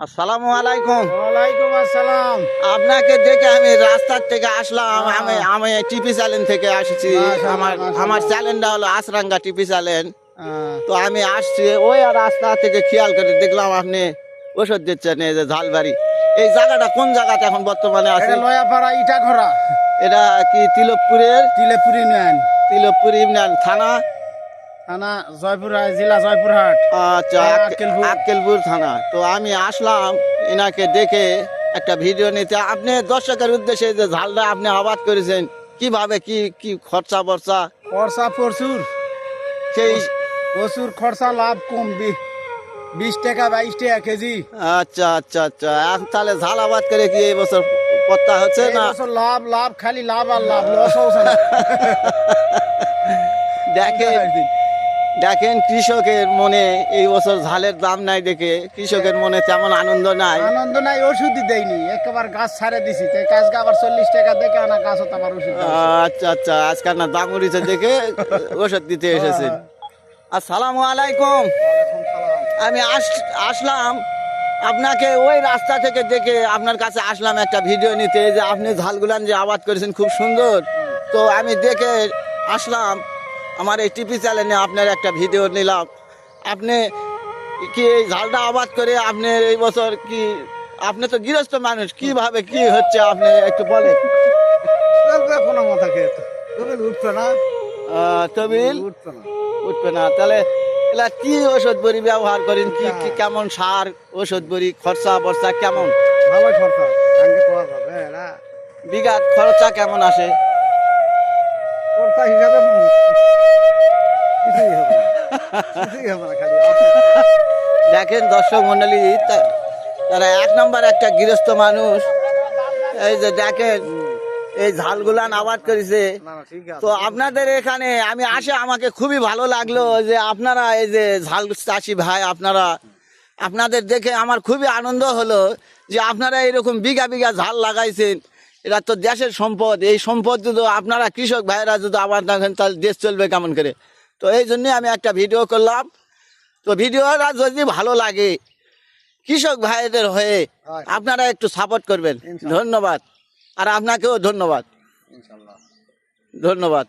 আসসালামু আলাইকুম। ওয়ালাইকুম আসসালাম। আপনাকে দেখে আমি রাস্তার থেকে আসলাম। আমি টিপি চ্যানেল থেকে আসছি। মাশাআল্লাহ, আমার মাশাআল্লাহ। আমার চ্যানেলটা হলো আসরাঙ্গা টিপি চ্যানেল। আহ, তো আমি আসছি ওই রাস্তা থেকে খেয়াল করে দেখলাম আপনি ওষুধ দিচ্ছেন এই যে ঝালবাড়ি। এই জায়গাটা কোন জায়গাতে এখন বর্তমানে আছে? এটা লয়াপাড়া ইটাঘরা, এটা কি তিলকপুরের? তিলেপুর ইউনিয়ন, তিলকপুর ইউনিয়ন থানা। থানা জয়পুরহাট, জেলা জয়পুরহাট, আচ্ছা, জেলা আক্কেলপুর। আক্কেলপুর থানা। তো আমি আসলাম এনাকে দেখে একটা ভিডিও নিতে। আপনি দর্শকের উদ্দেশ্যে যে ঝালটা আপনি আবাদ করেছেন কিভাবে কি কি খরচা বর্চা খরচা প্রচুর, সেই? প্রচুর খরচা, লাভ কম, 20 টাকা 22 টাকা কেজি। আচ্ছা আচ্ছা আচ্ছা, এখন তাহলে ঝাল আবাদ করে কি এই বছর কর্তা হচ্ছে এই না? বছর লাভ লাভ, খালি লাভ আর লাভ, লস হচ্ছে না। দেখেন দেখেন কৃষকের মনে এই বছর ঝালের দাম নাই দেখে কৃষকের মনে তেমন আনন্দ নাই। আনন্দ নাই, ওষুধই দেয়নি, একেবারে গাছ ছাড়ে দিছি, তাই গাছকে আবার 40 টাকা দেখে আনা গাছ হতো আবার ওষুধ দেওয়া হচ্ছে। আচ্ছা আচ্ছা, আজকাল না দাম উঠেছে দেখে ওষুধ দিতে এসেছেন। আসসালামু আলাইকুম। ওয়ালাইকুম সালাম। আমি আসলাম আপনাকে ওই রাস্তা থেকে দেখে আপনার কাছে আসলাম একটা ভিডিও নিতে যে আপনি ঝালগুলান যে আবাদ করেছেন খুব সুন্দর। তো আমি দেখে আসলাম আমার এই টিভি চ্যানেলে আপনার একটা ভিডিও নিলাম। আপনি কি এই ঝালটা আবাদ করে আপনি এই বছর কি, আপনি তো গৃহস্থ মানুষ, কিভাবে কি হচ্ছে আপনি একটু বলেন। চলবে কোনো মাথা খেয়ে তো। তুমি উঠবে না, তবিল উঠবে না। উঠবে না তাহলে এলা কি ওষুধ বড়ি ব্যবহার করেন, কি কি কেমন সার ওষুধ বড়ি খরচা বর্চা কেমন, ভালো খরচা, আগে কোয়া যাবে না। বিঘা খরচা কেমন আসে? খরচা হিসাবে কিছুই হবে না, কিছুই হবে না, খালি দেখেন দর্শক মন্ডলী, তারা এক নম্বর একটা গৃহস্থ মানুষ। এই যে দেখেন এই ঝালগুলান আবাদ করেছে। না না, ঠিক আছে। তো আপনাদের এখানে আমি আসে আমাকে খুবই ভালো লাগলো যে আপনারা এই যে ঝাল চাষি ভাই, আপনাদের দেখে আমার খুবই আনন্দ হলো যে আপনারা এরকম বিঘা বিঘা ঝাল লাগাইছেন। এটা তো দেশের সম্পদ। এই সম্পদ যদি আপনারা কৃষক ভাইরা যদি আবার দেখেন তাহলে দেশ চলবে কেমন করে। তো এই জন্যে আমি একটা ভিডিও করলাম। তো ভিডিওটা যদি ভালো লাগে কৃষক ভাইদের হয়ে আপনারা একটু সাপোর্ট করবেন। ধন্যবাদ। আর আপনাকেও ধন্যবাদ। ইনশাআল্লাহ। ধন্যবাদ।